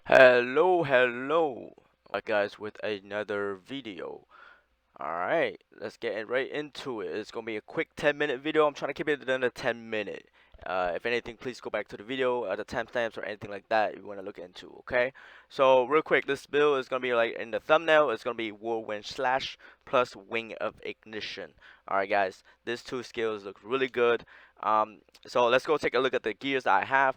Hello, guys, with another video. Alright, let's get right into it. It's gonna be a quick 10-minute video. I'm trying to keep it under 10 minutes. If anything, please go back to the video, the timestamps or anything like that you want to look into, okay? So, real quick, this build is gonna be like in the thumbnail, it's gonna be Whirlwind Slash plus Wing of Ignition. Alright, guys, these two skills look really good. So let's go take a look at the gears that I have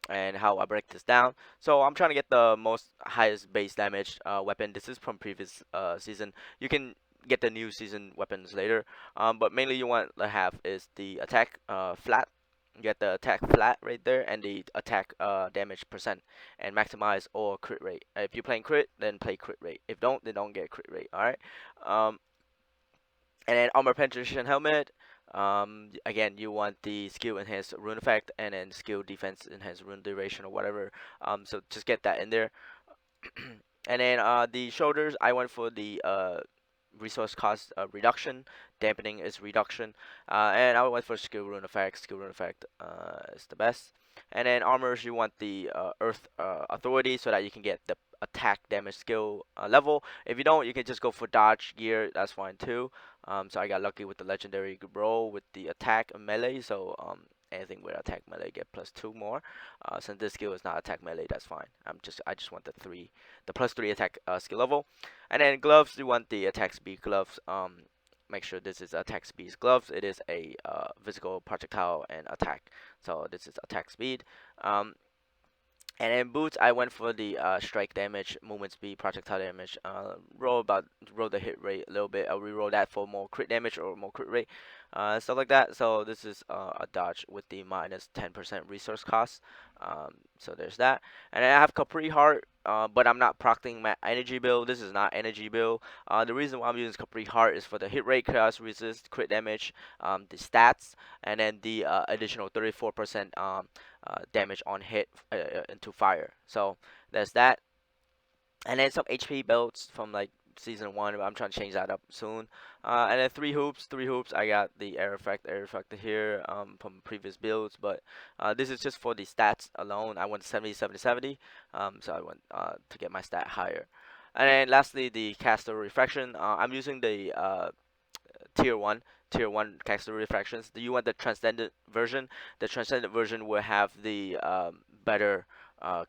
and how I break this down. So I'm trying to get the most highest base damage weapon. This is from previous season. You can get the new season weapons later, but mainly you want to have is the attack flat. You get the attack flat right there and the attack damage percent and maximize or crit rate. If you're playing crit, then play crit rate. If don't, then don't get crit rate. All right. Um, and then armor penetration helmet. Again, you want the skill enhanced rune effect and then skill defense enhanced rune duration or whatever. So just get that in there. And then the shoulders, I went for the resource cost reduction. Dampening is reduction. And I went for skill rune effect. Skill rune effect is the best. And then armors, you want the earth authority so that you can get the attack damage skill level. If you don't, you can just go for dodge gear. That's fine too. So I got lucky with the legendary roll with the attack and melee. So anything with attack melee get +2 more. Since this skill is not attack melee, that's fine. I just want the +3 attack skill level. And then gloves, you want the attack speed gloves. Make sure this is attack speed gloves. It is a physical projectile and attack. So this is attack speed. And then boots, I went for the strike damage, movement speed, projectile damage. Roll the hit rate a little bit. I'll reroll that for more crit damage or more crit rate, stuff like that. So this is a dodge with the minus 10% resource cost. So there's that. And then I have Capri Heart, but I'm not procting my energy build. This is not energy build. The reason why I'm using Capri Heart is for the hit rate, chaos resist, crit damage, the stats, and then the additional 34% damage on hit into fire. So there's that, and then some HP builds from like season 1. But I'm trying to change that up soon. And then three hoops. I got the air effect here from previous builds, but this is just for the stats alone. I want 70, 70, 70. So I want to get my stat higher. And then lastly, the caster refraction. I'm using the tier 1 caster refractions. Do you want the transcendent version? The transcendent version will have the better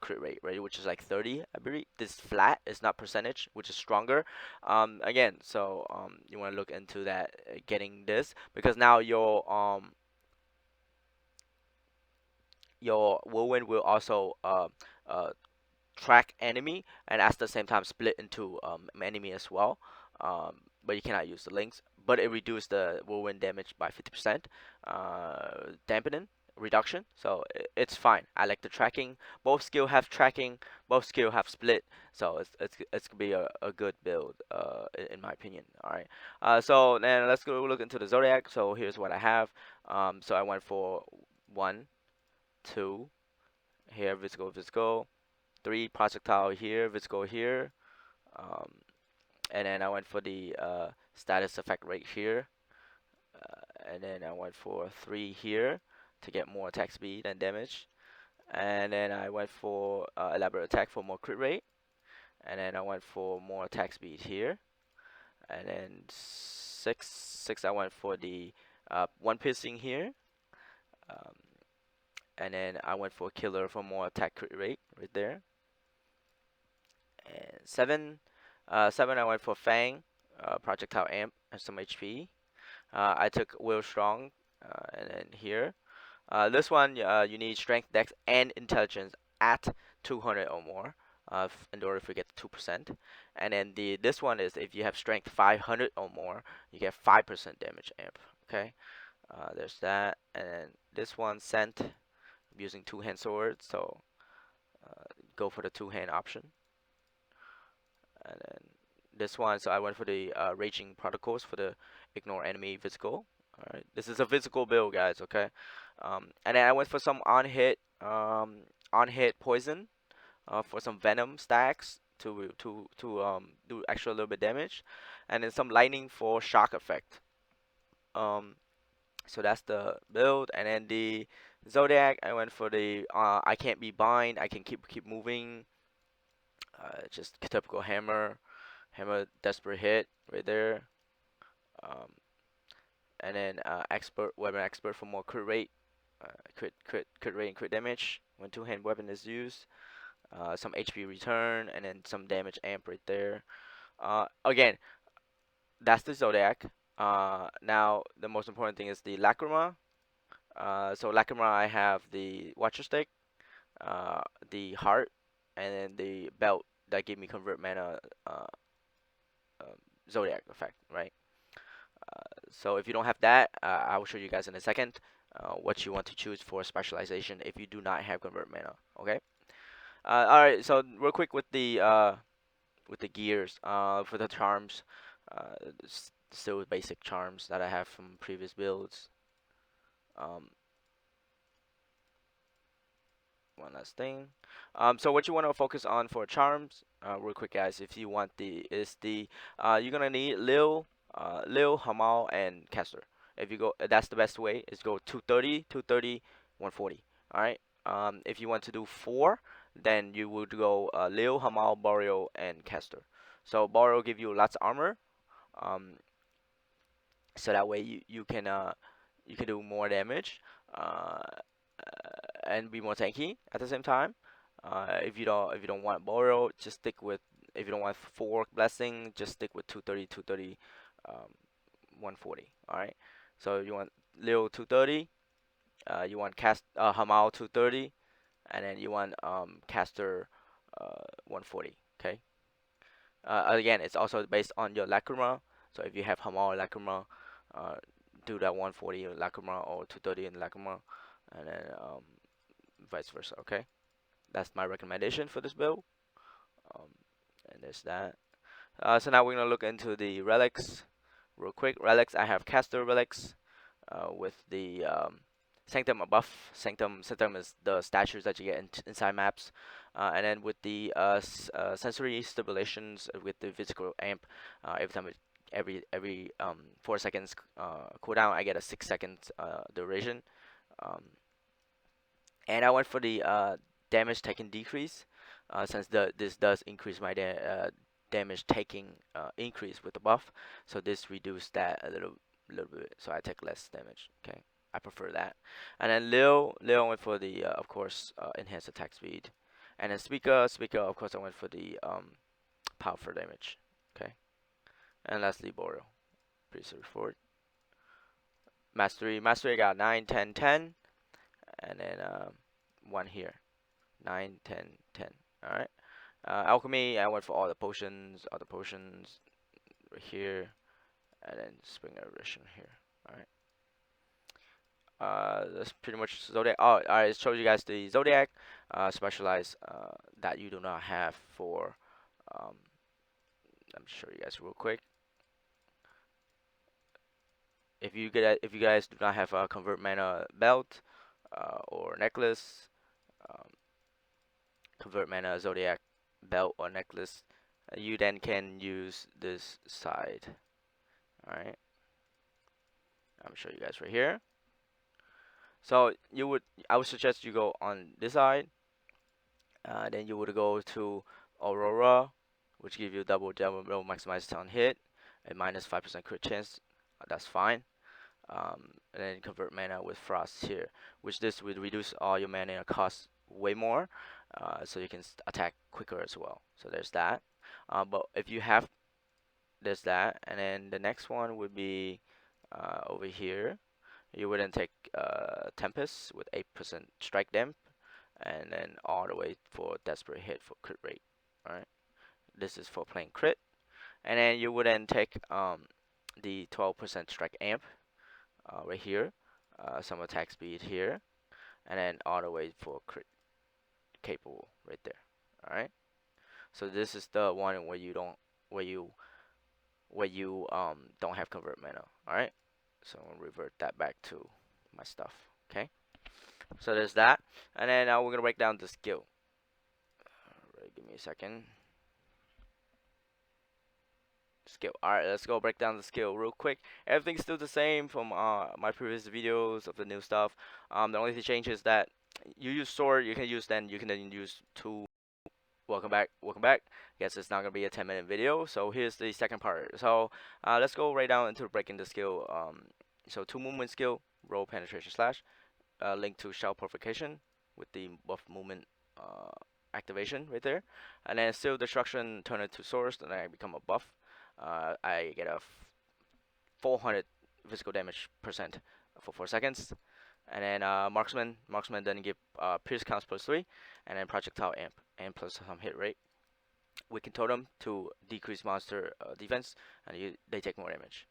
crit rate, right, which is like 30, I believe. This flat is not percentage, which is stronger. Again, so you want to look into that, getting this, because now your whirlwind will also uh, track enemy and at the same time split into enemy as well. But you cannot use the links. But it reduced the whirlwind damage by 50%, dampening reduction. So it's fine. I like the tracking. Both skill have tracking. Both skill have split. So it's gonna be a good build in my opinion. All right. So then let's go look into the zodiac. So here's what I have. So I went for 1, 2 here, physical. 3 projectile here, Visco here, um, and then I went for the status effect right here, and then I went for 3 here to get more attack speed and damage, and then I went for elaborate attack for more crit rate, and then I went for more attack speed here, and then 6 I went for the 1 piercing here, um, and then I went for killer for more attack crit rate right there, and 7 I went for Fang, projectile amp, and some HP. I took Will Strong, and then here. This one you need strength, dex, and intelligence at 200 or more. In order to get 2%, and then this one is if you have strength 500 or more, you get 5% damage amp. Okay, there's that, and then this one scent. I'm using 2-hand swords, so go for the 2-hand option. And then this one, so I went for the raging protocols for the ignore enemy physical. All right, this is a physical build, guys. Okay, and then I went for some on hit poison, for some venom stacks to do extra little bit damage, and then some lightning for shock effect. Um, so that's the build, and then the zodiac, I went for the I can't be bind. I can keep moving. Just typical hammer, desperate hit right there. Um, and then expert weapon expert for more crit rate, crit rate and crit damage when two-hand weapon is used. Some HP return, and then some damage amp right there. Again, that's the zodiac. Now the most important thing is the lacrima. So lacrima, I have the watcher stick, uh, the heart, and then the belt that give me convert mana um, zodiac effect, right? So if you don't have that, I will show you guys in a second what you want to choose for specialization if you do not have convert mana. Okay. All right. So real quick with the gears. For the charms, still basic charms that I have from previous builds. Um, One last thing. So what you want to focus on for charms, real quick, guys. If you want you're gonna need Lil, Hamal, and Caster. If you go, that's the best way. Is go 230, 230, 140. All right. If you want to do four, then you would go Lil, Hamal, Boreal, and Caster. So Boreal give you lots of armor. Um, so that way you can do more damage. And be more tanky at the same time. If you don't want Boreal, just stick with, if you don't want 4 blessing, just stick with 230, 230, 140. All right. So you want Leo 230, you want Hamal 230, and then you want Caster 140. Okay. Again, it's also based on your lacrima. So if you have Hamal or lacrima, uh, do that 140 lacrima or 230 in lacrima, and then vice versa. Okay. That's my recommendation for this build. Um, and there's that. So now we're gonna look into the relics real quick. Relics, I have caster relics with the sanctum buff. Sanctum is the statues that you get inside maps, and then with the sensory stipulations with the physical amp. Every 4 seconds cooldown, I get a 6 second duration. Um, and I went for the damage taken decrease, since this does increase my damage taking increase with the buff, so this reduced that a little bit, so I take less damage. Okay, I prefer that. And then Leo went for the of course enhanced attack speed, and then speaker of course I went for the powerful damage. Okay, and lastly Boreal, pretty straightforward. Mastery I got 9, 10, 10, and then one here. 9, 10, 10. Alright. Alchemy, I went for all the potions right here, and then spring evolution here. Alright. That's pretty much zodiac. Oh, alright, it shows you guys the zodiac, specialized, that you do not have for, let me show you guys real quick. If you guys do not have a convert mana belt, or necklace, um, convert mana zodiac belt or necklace, you then can use this side. Alright, I'm show you guys right here. So I would suggest you go on this side, then you would go to Aurora, which give you double maximized on hit and minus 5% crit chance. That's fine. And then convert mana with Frost here, which this would reduce all your mana cost way more, so you can attack quicker as well. So there's that. But if you have, there's that, and then the next one would be over here. You would then take Tempest with 8% strike damp, and then all the way for desperate hit for crit rate. Alright, this is for playing crit, and then you would then take the 12% strike amp right here, some attack speed here, and then all the way for crit capable right there. Alright, so this is the one where you don't don't have convert mana. Alright, so I'm gonna revert that back to my stuff. Okay, so there's that, and then we're gonna break down the skill. Alright, give me a second. Skill. Alright, let's go break down the skill real quick. Everything's still the same from my previous videos of the new stuff. The only thing change is that you use sword, you can then use two welcome back, welcome back. Guess it's not gonna be a 10-minute video, so here's the second part. So let's go right down into breaking the skill. So 2 movement skill, roll penetration slash, link to shell purification with the buff movement activation right there, and then still destruction, turn it to source, and I become a buff. I get a 400 physical damage percent for 4 seconds. And then marksman then give pierce counts +3, and then projectile amp and plus some hit rate. Weaken totem to decrease monster defense, and they take more damage.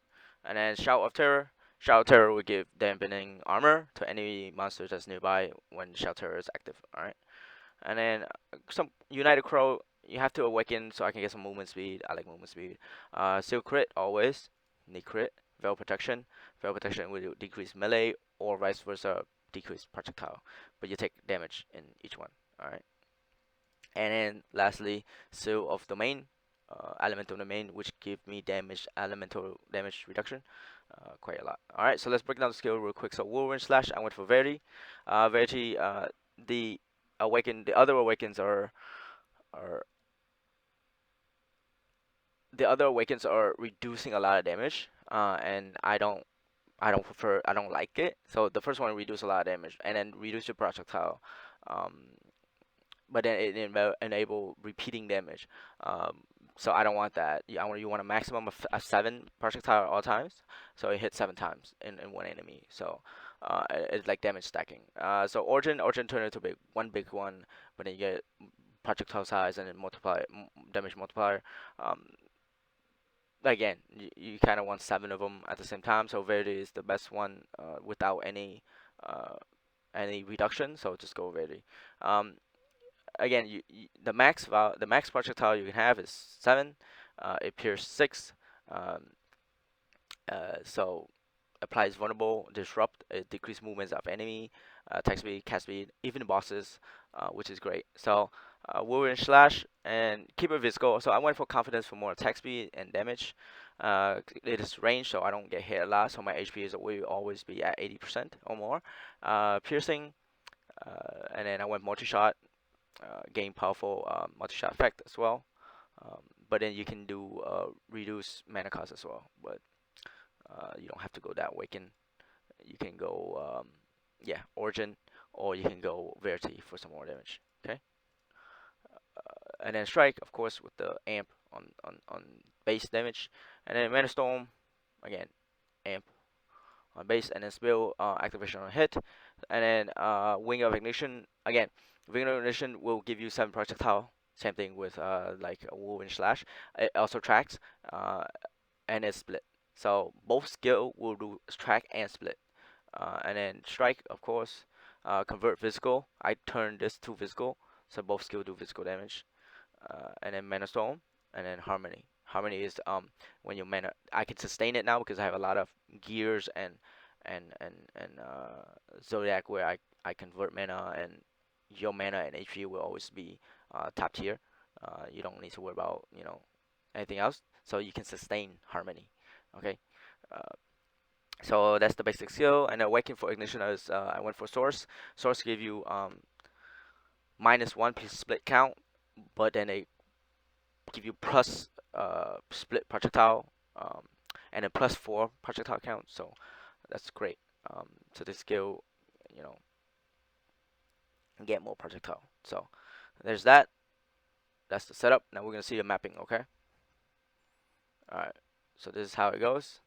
And then shout of terror will give dampening armor to any monsters that's nearby when shout terror is active. All right. And then some United Crow, you have to awaken so I can get some movement speed. I like movement speed. Seal crit always, knee crit, veil protection. Veil protection will decrease melee or vice versa, decrease projectile, but you take damage in each one. All right. And then lastly, seal of domain, elemental domain, which give me elemental damage reduction, quite a lot. All right, so let's break down the skill real quick. So Whirlwind slash, I went for Verity. Verity, the other awakens are the other awakens are reducing a lot of damage, and I don't like it. So the first one reduce a lot of damage, and then reduce your projectile, but then it enable repeating damage. So I don't want that. You want a maximum of 7 projectile at all times, so it hits 7 times in one enemy. So it's like damage stacking. So origin turn into one big one, but then you get projectile size and then damage multiplier. Again, you kind of want 7 of them at the same time. So Verity is the best one without any reduction. So just go Verity. Again, the max projectile you can have is 7. It pierces 6. So applies vulnerable, disrupt, decrease movements of enemy, attack speed, cast speed, even bosses, which is great. So Whirlwind slash and keep it physical. So I went for confidence for more attack speed and damage. It is range, so I don't get hit a lot. So my HP will always be at 80% or more. Piercing, and then I went multi-shot, gain powerful multi-shot effect as well. But then you can do reduce mana cost as well. But you don't have to go that awaken. You can go origin, or you can go Verity for some more damage. Okay. And then strike, of course, with the amp on base damage, and then mana storm, again, amp on base, and then spill activation on hit, and then wing of ignition. Again, wing of ignition will give you 7 projectile. Same thing with like a Whirlwind slash. It also tracks, and it's split. So both skill will do track and split. And then strike, of course, convert physical. I turn this to physical, so both skill do physical damage. And then mana storm, and then harmony. Harmony is when your mana. I can sustain it now because I have a lot of gears and zodiac where I convert mana, and your mana and HP will always be top tier. You don't need to worry about anything else, so you can sustain harmony. Okay. So that's the basic skill. And awaken for ignition is I went for source. Source give you -1 split count, but then they give you plus split projectile, and then +4 projectile count. So that's great. So this skill, get more projectile. So there's that. That's the setup. Now we're gonna see the mapping. Okay. All right. So this is how it goes.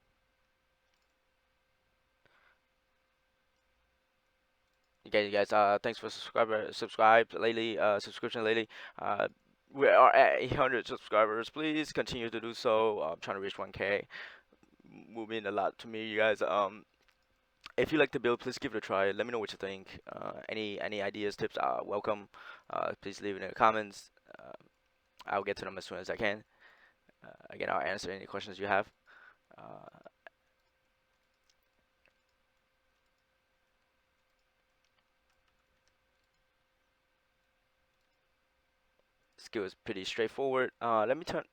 You guys, thanks for subscribed lately, subscription lately. We are at 800 subscribers. Please continue to do so. I'm trying to reach 1K. Will mean a lot to me, you guys. If you like the build, please give it a try. Let me know what you think. Any ideas, tips, welcome. Please leave it in the comments. I'll get to them as soon as I can. Again, I'll answer any questions you have. Skill is pretty straightforward. Let me try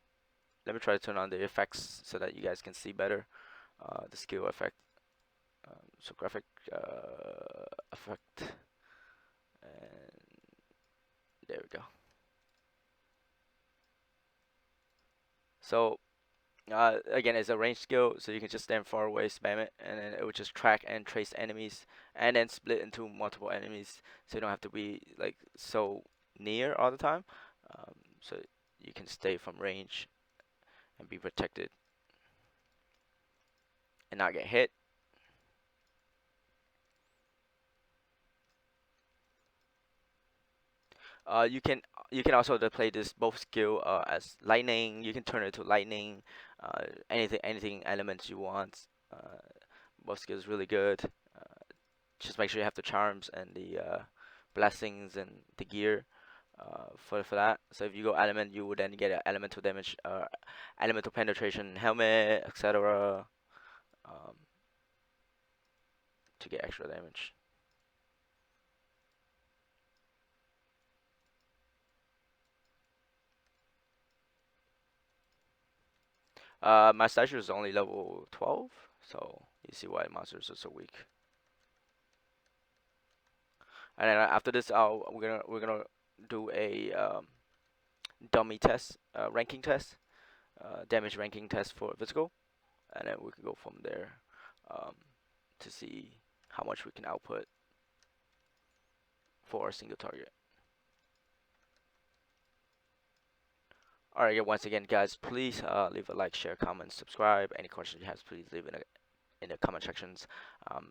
to turn on the effects so that you guys can see better the skill effect. So graphic effect, and there we go. So again, it's a range skill, so you can just stand far away, spam it, and then it will just track and trace enemies, and then split into multiple enemies, so you don't have to be like so near all the time. So you can stay from range and be protected and not get hit. You can also play this both skill as lightning. You can turn it to lightning, anything elements you want. Uh, both skills really good. Just make sure you have the charms and the blessings and the gear for that. So if you go element, you would then get an elemental damage, elemental penetration helmet, etc. Um, to get extra damage. My statue is only level 12, so you see why monsters are so weak. And then after this, we're gonna do a dummy test, ranking test, damage ranking test for physical, and then we can go from there um, to see how much we can output for a single target. Alright, yeah, once again, guys, please leave a like, share, comment, subscribe. Any questions you have, please leave in the comment sections. Um,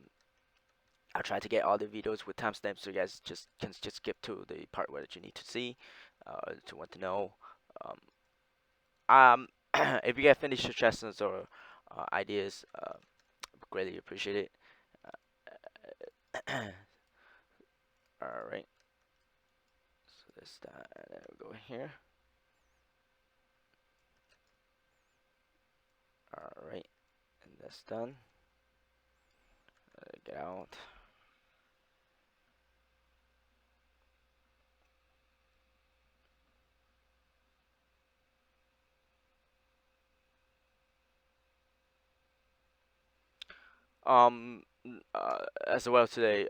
I'll try to get all the videos with timestamps so you guys can just skip to the part where that you need to see, to want to know. If you have any suggestions or ideas, greatly appreciate it. All right, so that's that. And then we go here. All right, and that's done. Get out. As well today,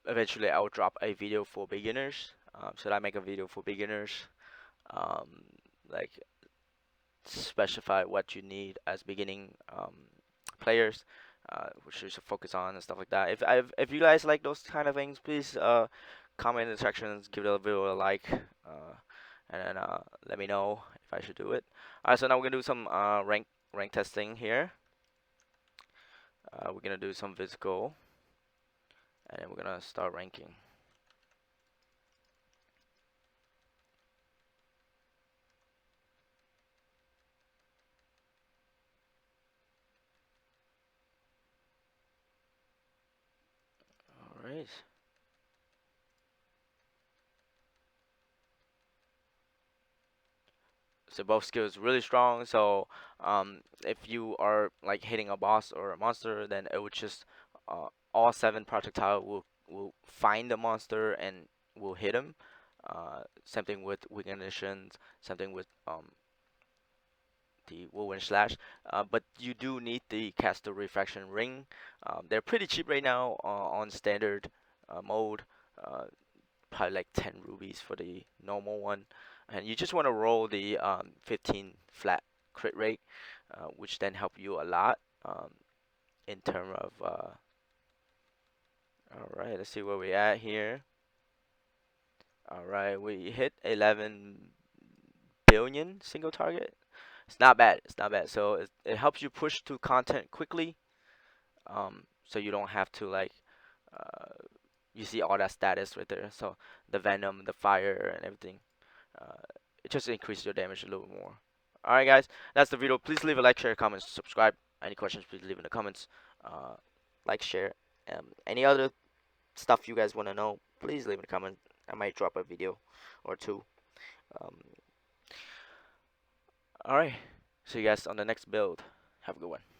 eventually I'll drop a video for beginners. Should I make a video for beginners? Um, like specify what you need as beginning players, which you should focus on and stuff like that. If you guys like those kind of things, please comment in the sections, give the video a like, and then let me know if I should do it. Alright, so now we're gonna do some rank testing here. We're gonna do some physical, and then we're gonna start ranking. All right. So both skills really strong. So if you are like hitting a boss or a monster, then it would just all 7 projectile will find the monster and will hit him. Same thing with ignitions. Same thing with the Whirlwind slash. But you do need the caster refraction ring. They're pretty cheap right now on standard mode. Uh, Probably like 10 rubies for the normal one, and you just want to roll the 15 flat crit rate, which then help you a lot in term of all right, let's see where we at here. All right, we hit 11 billion single target. It's not bad, it's not bad. So it helps you push to content quickly, so you don't have to like you see all that status right there. So the venom, the fire, and everything. Uh, it just increases your damage a little more. Alright, guys, that's the video. Please leave a like, share, comment, subscribe. Any questions, please leave in the comments. Like, share. Any other stuff you guys want to know, please leave in the comments. I might drop a video or two. Um, Alright, see you guys on the next build. Have a good one.